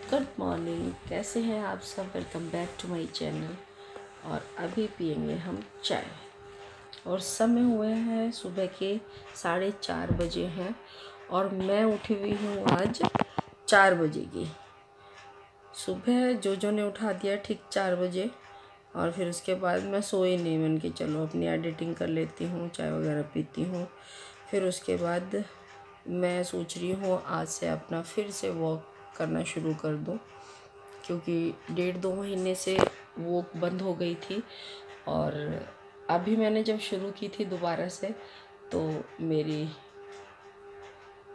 Good morning, कैसे हैं आप सब। Welcome back to my channel. और अभी पियेंगे हम चाय और समय हुए हैं सुबह के 4:30 बजे हैं और मैं उठी हुई हूँ आज 4 बजे की। सुबह जो ने उठा दिया ठीक 4 बजे और फिर उसके बाद मैं सोई नहीं। मन के चलो अपनी एडिटिंग कर लेती हूँ, चाय वगैरह पीती हूँ। फिर उसके बाद मैं सोच रही हूँ आज से अपना फिर से वॉक करना शुरू कर दूँ, क्योंकि 1.5-2 महीने से वॉक बंद हो गई थी। और अभी मैंने जब शुरू की थी दोबारा से तो मेरी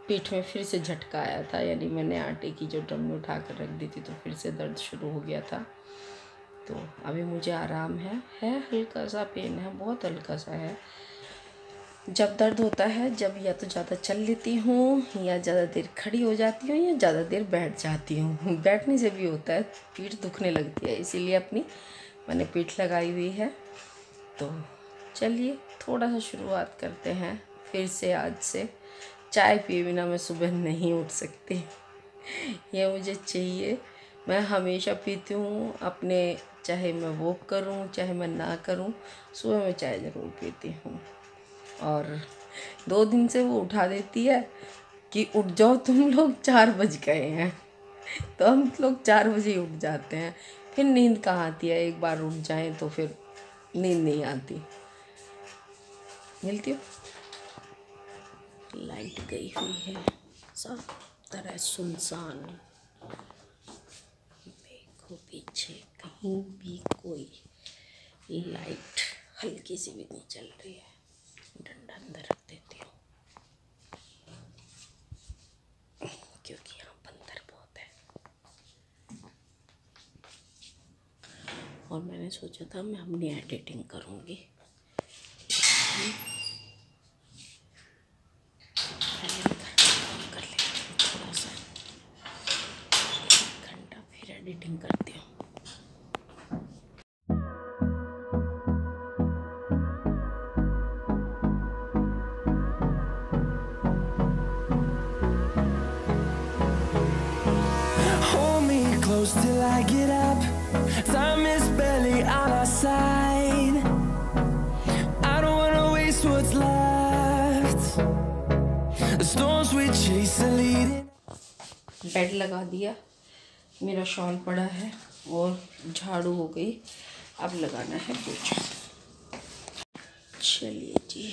पीठ में फिर से झटका आया था, यानी मैंने आटे की जो ड्रम में उठा कर रख दी थी तो फिर से दर्द शुरू हो गया था। तो अभी मुझे आराम है हल्का सा पेन है, बहुत हल्का सा है। जब दर्द होता है जब या तो ज़्यादा चल लेती हूँ या ज़्यादा देर खड़ी हो जाती हूँ या ज़्यादा देर बैठ जाती हूँ। बैठने से भी होता है, पीठ दुखने लगती है, इसीलिए मैंने पीठ लगाई हुई है। तो चलिए थोड़ा सा शुरुआत करते हैं फिर से। आज से चाय पिए बिना मैं सुबह नहीं उठ सकती, ये मुझे चाहिए। मैं हमेशा पीती हूँ अपने, चाहे मैं वॉक करूँ चाहे मैं ना करूँ, सुबह मैं चाय ज़रूर पीती हूँ। और 2 दिन से वो उठा देती है कि उठ जाओ तुम लोग, 4 बज गए हैं। तो हम लोग 4 बजे ही उठ जाते हैं। फिर नींद कहाँ आती है, एक बार उठ जाएं तो फिर नींद नहीं आती। मिलती हो। लाइट गई हुई है, सब तरह सुनसान। देखो पीछे कहीं भी कोई लाइट हल्की सी भी नहीं चल रही है। डंडा अंदर रख देती हूँ क्योंकि यहाँ बंदर बहुत है। और मैंने सोचा था मैं अपनी एडिटिंग करूँगी, कर लेती हूँ थोड़ा सा, 1 घंटा फिर एडिटिंग करती हूँ। Close till I get up. Time is barely on our side. I don't wanna waste what's left. The storms we chase are leading. Bed लगा दिया, मेरा शॉल पड़ा है और झाड़ू हो गई। अब लगाना है पोछा। चलिए जी,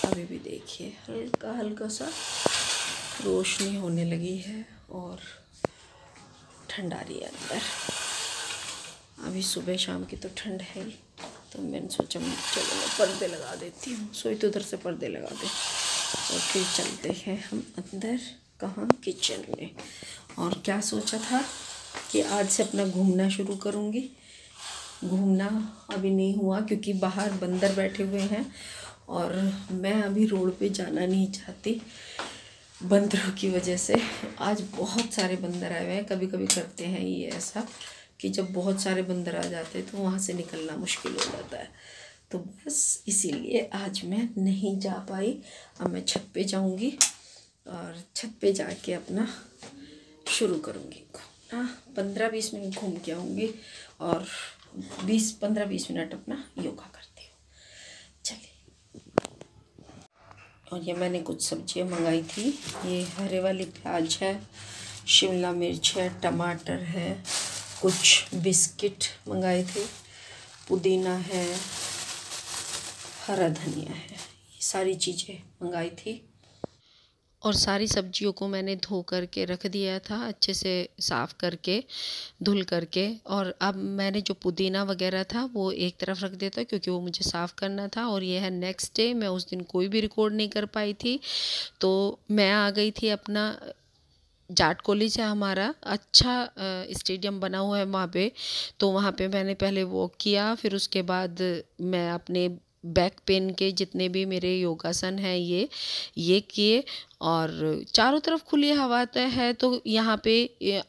अभी भी देखिए हल्का हल्का सा रोशनी होने लगी है और ठंड आ रही है अंदर। अभी सुबह शाम की तो ठंड है ही, तो मैंने सोचा चलो मैं पर्दे लगा देती हूँ। सोई तो उधर से पर्दे लगा दे और फिर चलते हैं हम अंदर, कहाँ, किचन में। और क्या सोचा था कि आज से अपना घूमना शुरू करूँगी। घूमना अभी नहीं हुआ क्योंकि बाहर बंदर बैठे हुए हैं और मैं अभी रोड पे जाना नहीं चाहती बंदरों की वजह से। आज बहुत सारे बंदर आए हुए हैं। कभी कभी करते हैं ये ऐसा कि जब बहुत सारे बंदर आ जाते हैं तो वहाँ से निकलना मुश्किल हो जाता है। तो बस इसीलिए आज मैं नहीं जा पाई। अब मैं छत पे जाऊँगी और छत पे जाके अपना शुरू करूँगी घूमना। 15-20 मिनट घूम के आऊँगी और 15-20 मिनट अपना योगा करती हूँ। चलिए। और ये मैंने कुछ सब्जियां मंगाई थी। ये हरे वाली प्याज है, शिमला मिर्च है, टमाटर है, कुछ बिस्किट मंगाए थे, पुदीना है, हरा धनिया है, ये सारी चीज़ें मंगाई थी। और सारी सब्जियों को मैंने धो करके रख दिया था, अच्छे से साफ़ करके धुल करके। और अब मैंने जो पुदीना वगैरह था वो एक तरफ रख देता क्योंकि वो मुझे साफ़ करना था। और ये है नेक्स्ट डे, मैं उस दिन कोई भी रिकॉर्ड नहीं कर पाई थी, तो मैं आ गई थी अपना जाट कॉलेज है हमारा, अच्छा स्टेडियम बना हुआ है वहाँ पे। तो वहाँ पे मैंने पहले वॉक किया, फिर उसके बाद मैं अपने बैक पेन के जितने भी मेरे योगासन हैं ये किए। और चारों तरफ खुली हवा है तो यहाँ पे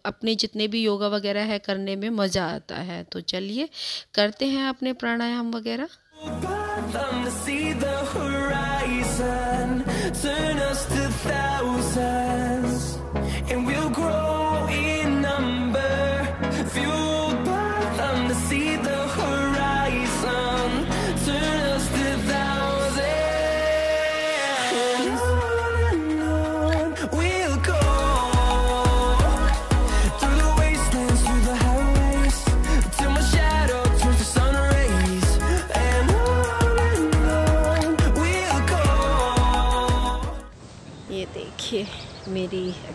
अपने जितने भी योगा वगैरह है करने में मज़ा आता है। तो चलिए करते हैं अपने प्राणायाम वगैरह। And we'll grow in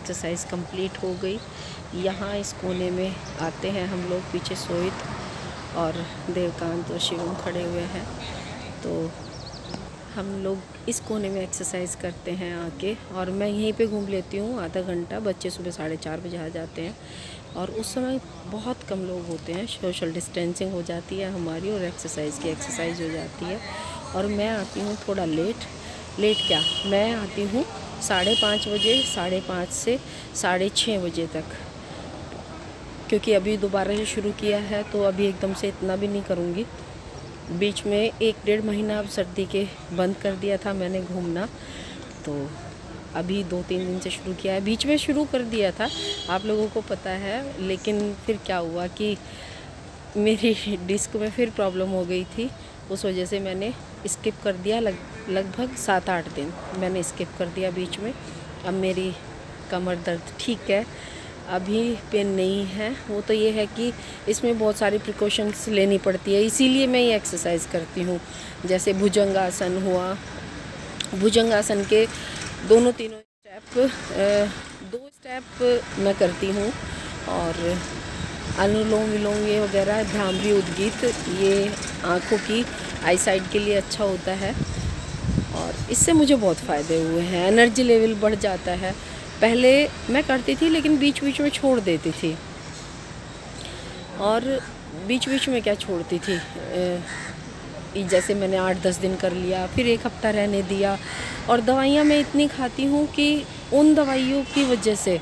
exercise complete हो गई। यहाँ इस कोने में आते हैं हम लोग, पीछे सोहित और देवकांत और शिवम खड़े हुए हैं, तो हम लोग इस कोने में एक्सरसाइज करते हैं आके। और मैं यहीं पे घूम लेती हूँ आधा घंटा। बच्चे सुबह 4:30 बजे आ जाते हैं और उस समय बहुत कम लोग होते हैं, सोशल डिस्टेंसिंग हो जाती है हमारी और एक्सरसाइज की एक्सरसाइज हो जाती है। और मैं आती हूँ थोड़ा लेट क्या, मैं आती हूँ 5:30 बजे, 5:30 से 6:30 बजे तक, क्योंकि अभी दोबारा से शुरू किया है तो अभी एकदम से इतना भी नहीं करूँगी। बीच में 1-1.5 महीना अब सर्दी के बंद कर दिया था मैंने घूमना, तो अभी 2-3 दिन से शुरू किया है। बीच में शुरू कर दिया था, आप लोगों को पता है, लेकिन फिर क्या हुआ कि मेरी डिस्क में फिर प्रॉब्लम हो गई थी, उस वजह से मैंने स्किप कर दिया। लगभग 7-8 दिन मैंने स्किप कर दिया बीच में। अब मेरी कमर दर्द ठीक है, अभी पेन नहीं है। वो तो ये है कि इसमें बहुत सारी प्रिकॉशंस लेनी पड़ती है, इसीलिए मैं ये एक्सरसाइज करती हूँ। जैसे भुजंगासन हुआ, भुजंगासन के दोनों तीनों स्टेप, 2 स्टेप मैं करती हूँ, और अनुलोम विलोम ये वगैरह, भ्रामरी उद्गीत, ये आँखों की आई साइड के लिए अच्छा होता है और इससे मुझे बहुत फ़ायदे हुए हैं। एनर्जी लेवल बढ़ जाता है। पहले मैं करती थी लेकिन बीच बीच में छोड़ देती थी, और बीच बीच में क्या छोड़ती थी, जैसे मैंने 8-10 दिन कर लिया, फिर 1 हफ्ता रहने दिया। और दवाइयाँ मैं इतनी खाती हूँ कि उन दवाइयों की वजह से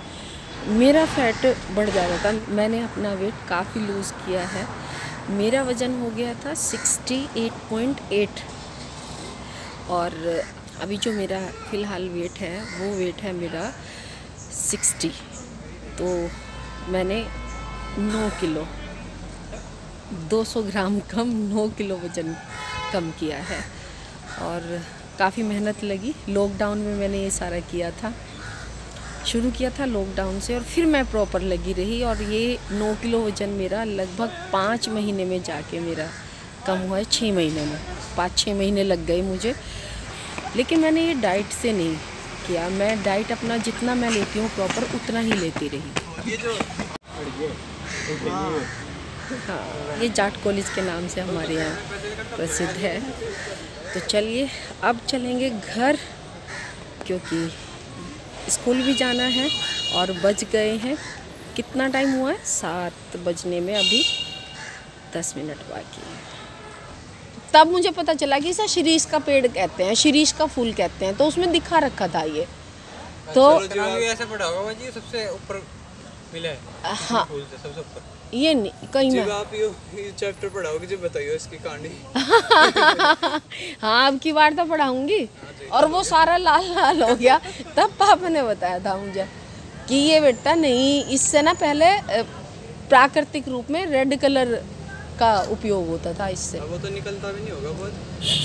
मेरा फैट बढ़ जाता था। मैंने अपना वेट काफ़ी लूज़ किया है। मेरा वज़न हो गया था 68.8, और अभी जो मेरा फ़िलहाल वेट है वो वेट है मेरा 60। तो मैंने 9 किलो, 200 ग्राम कम, 9 किलो वज़न कम किया है। और काफ़ी मेहनत लगी। लॉकडाउन में मैंने ये सारा किया था, शुरू किया था लॉकडाउन से, और फिर मैं प्रॉपर लगी रही। और ये 9 किलो वज़न मेरा लगभग 5 महीने में जाके मेरा कम हुआ है। 6 महीने में, 5-6 महीने लग गए मुझे। लेकिन मैंने ये डाइट से नहीं किया। मैं डाइट अपना जितना मैं लेती हूँ प्रॉपर उतना ही लेती रही। हाँ, ये जाट कॉलेज के नाम से हमारे यहाँ प्रसिद्ध है। तो चलिए अब चलेंगे घर, क्योंकि स्कूल भी जाना है। और बज गए हैं, कितना टाइम हुआ है, 7 बजने में अभी 10 मिनट बाकी है। तब मुझे पता चला कि इसे शिरीष का पेड़ कहते हैं, शिरीष का फूल कहते हैं, तो उसमें दिखा रखा था ये। तो ऐसे पढ़ा होगा जी, सबसे ऊपर मिला है। हाँ, फूल से सबसे ऊपर ये नहीं कहीं जब आप ये चैप्टर पढ़ाओगे जो बताइए इसकी कहानी। हाँ, अब की बार तो पढ़ाऊंगी। और वो सारा लाल लाल हो गया, तब पापा ने बताया था मुझे कि ये बेटा नहीं, इससे ना पहले प्राकृतिक रूप में रेड कलर का उपयोग होता था इससे। वो तो निकलता भी नहीं होगा, बहुत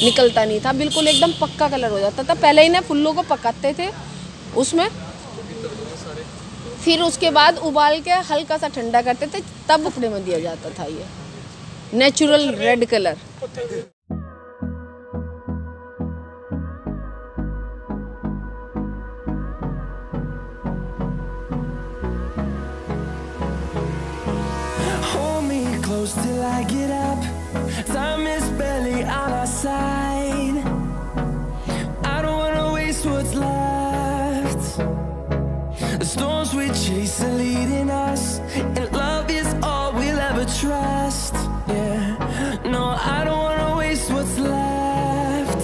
निकलता नहीं था, बिल्कुल एकदम पक्का कलर हो जाता था। पहले ही ना फूलों को पकाते थे उसमें, फिर उसके बाद उबाल के हल्का सा ठंडा करते थे, तब कपड़े में दिया जाता था ये natural red colour. Hold me close till I get up. Time is barely on our side. I don't wanna waste what's left. The storms we chase are leading us, and love is all we'll ever trust. Yeah, no, I don't wanna waste what's left.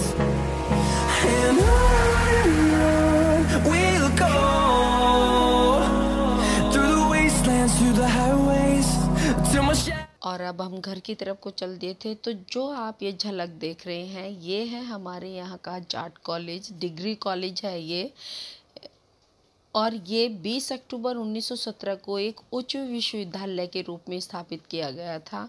And on we'll go, through the wastelands, through the highways, till my shadow. और अब हम घर की तरफ को चल दिए थे। तो जो आप ये झलक देख रहे हैं, ये है हमारे यहाँ का जाट कॉलेज, डिग्री कॉलेज है ये। और ये 20 अक्टूबर 1917 को एक उच्च विश्वविद्यालय के रूप में स्थापित किया गया था।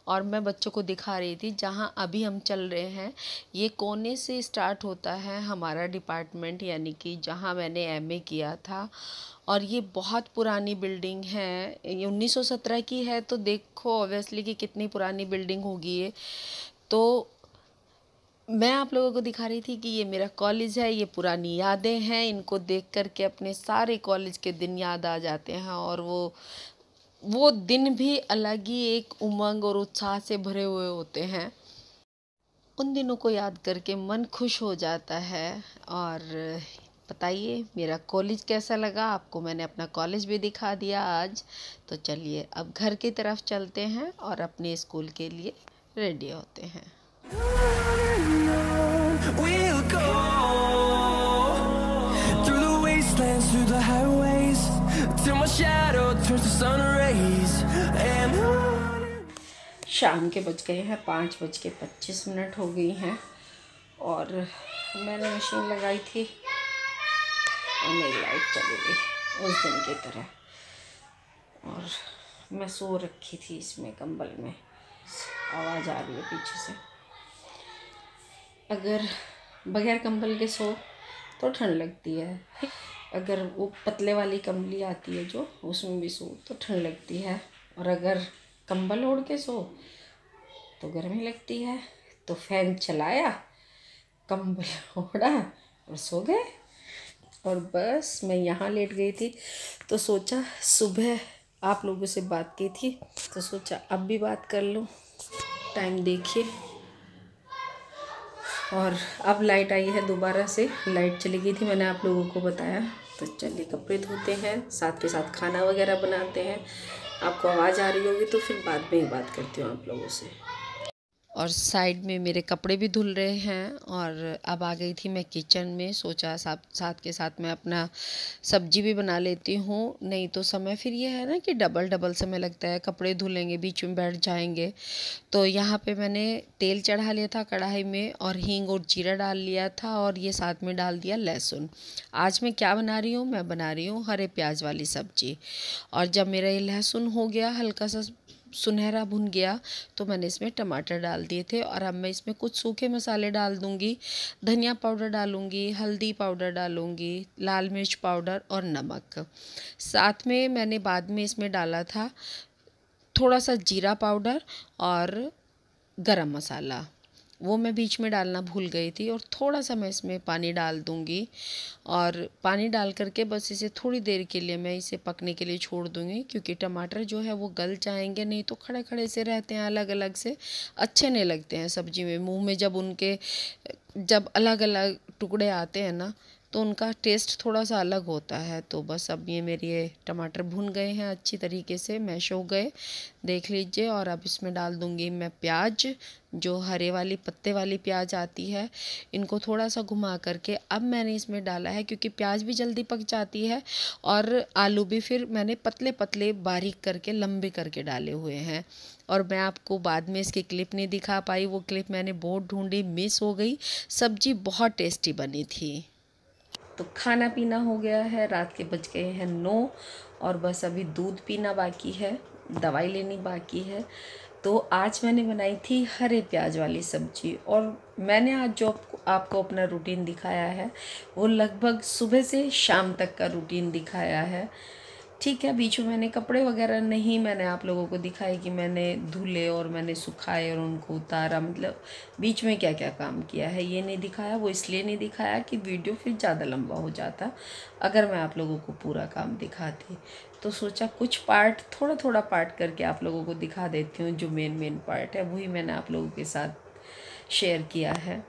और मैं बच्चों को दिखा रही थी जहाँ अभी हम चल रहे हैं, ये कोने से स्टार्ट होता है हमारा डिपार्टमेंट, यानी कि जहाँ मैंने एमए किया था। और ये बहुत पुरानी बिल्डिंग है, ये 1917 की है, तो देखो ऑब्वियसली कि कितनी पुरानी बिल्डिंग होगी ये। तो मैं आप लोगों को दिखा रही थी कि ये मेरा कॉलेज है, ये पुरानी यादें हैं। इनको देख कर के अपने सारे कॉलेज के दिन याद आ जाते हैं और वो दिन भी अलग ही एक उमंग और उत्साह से भरे हुए होते हैं। उन दिनों को याद करके मन खुश हो जाता है। और बताइए मेरा कॉलेज कैसा लगा आपको। मैंने अपना कॉलेज भी दिखा दिया आज। तो चलिए अब घर की तरफ चलते हैं और अपने स्कूल के लिए रेडी होते हैं। We'll go through the wastelands, through the highways, till my shadow turns to sun rays. And शाम के बज गए हैं 5:25 हो गई हैं और मैंने मशीन लगाई थी और मेरी लाइट चली गई उस दिन की तरह। और मैं सो रखी थी इसमें कंबल में। आवाज़ आ रही है पीछे से। अगर बगैर कंबल के सो तो ठंड लगती है, अगर वो पतले वाली कंबली आती है जो उसमें भी सो तो ठंड लगती है, और अगर कंबल ओढ़ के सो तो गर्मी लगती है। तो फैन चलाया, कंबल ओढ़ा और सो गए। और बस मैं यहाँ लेट गई थी तो सोचा सुबह आप लोगों से बात की थी तो सोचा अब भी बात कर लूँ। टाइम देखिए और अब लाइट आई है दोबारा से। लाइट चली गई थी मैंने आप लोगों को बताया। तो चलिए कपड़े धोते हैं, साथ के साथ खाना वगैरह बनाते हैं। आपको आवाज़ आ रही होगी तो फिर बाद में ही बात करती हूँ आप लोगों से। और साइड में मेरे कपड़े भी धुल रहे हैं और अब आ गई थी मैं किचन में। सोचा साथ के साथ मैं अपना सब्जी भी बना लेती हूँ, नहीं तो समय फिर ये है ना कि डबल समय लगता है। कपड़े धुलेंगे, बीच में बैठ जाएंगे। तो यहाँ पे मैंने तेल चढ़ा लिया था कढ़ाई में और हींग और जीरा डाल लिया था और ये साथ में डाल दिया लहसुन। आज मैं क्या बना रही हूँ, मैं बना रही हूँ हरे प्याज वाली सब्जी। और जब मेरा ये लहसुन हो गया, हल्का सा सुनहरा भुन गया, तो मैंने इसमें टमाटर डाल दिए थे। और अब मैं इसमें कुछ सूखे मसाले डाल दूंगी। धनिया पाउडर डालूंगी, हल्दी पाउडर डालूंगी, लाल मिर्च पाउडर और नमक। साथ में मैंने बाद में इसमें डाला था थोड़ा सा जीरा पाउडर और गरम मसाला, वो मैं बीच में डालना भूल गई थी। और थोड़ा सा मैं इसमें पानी डाल दूंगी और पानी डाल करके बस इसे थोड़ी देर के लिए मैं इसे पकने के लिए छोड़ दूंगी, क्योंकि टमाटर जो है वो गल जाएंगे, नहीं तो खड़े खड़े से रहते हैं अलग अलग से, अच्छे नहीं लगते हैं सब्जी में। मुंह में जब अलग अलग टुकड़े आते हैं ना तो उनका टेस्ट थोड़ा सा अलग होता है। तो बस अब ये टमाटर भुन गए हैं, अच्छी तरीके से मैश हो गए, देख लीजिए। और अब इसमें डाल दूंगी मैं प्याज, जो हरे वाली पत्ते वाली प्याज आती है। इनको थोड़ा सा घुमा करके अब मैंने इसमें डाला है, क्योंकि प्याज भी जल्दी पक जाती है और आलू भी फिर मैंने पतले पतले बारीक करके लंबे करके डाले हुए हैं। और मैं आपको बाद में इसकी क्लिप नहीं दिखा पाई, वो क्लिप मैंने बहुत ढूंढी, मिस हो गई। सब्जी बहुत टेस्टी बनी थी। तो खाना पीना हो गया है, रात के बज गए हैं 9 और बस अभी दूध पीना बाकी है, दवाई लेनी बाकी है। तो आज मैंने बनाई थी हरे प्याज वाली सब्जी। और मैंने आज जो आपको अपना रूटीन दिखाया है वो लगभग सुबह से शाम तक का रूटीन दिखाया है। ठीक है, बीच में मैंने कपड़े वगैरह नहीं मैंने आप लोगों को दिखाई कि मैंने धुले और मैंने सुखाए और उनको उतारा, मतलब बीच में क्या क्या काम किया है ये नहीं दिखाया। वो इसलिए नहीं दिखाया कि वीडियो फिर ज़्यादा लंबा हो जाता अगर मैं आप लोगों को पूरा काम दिखाती। तो सोचा कुछ पार्ट थोड़ा थोड़ा पार्ट करके आप लोगों को दिखा देती हूँ। जो मेन पार्ट है वही मैंने आप लोगों के साथ शेयर किया है।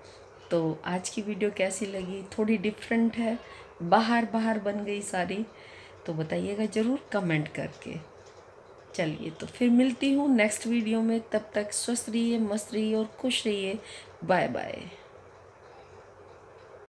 तो आज की वीडियो कैसी लगी, थोड़ी डिफरेंट है, बाहर बन गई सारी, तो बताइएगा ज़रूर कमेंट करके। चलिए तो फिर मिलती हूँ नेक्स्ट वीडियो में, तब तक स्वस्थ रहिए, मस्त रहिए और खुश रहिए। Bye bye.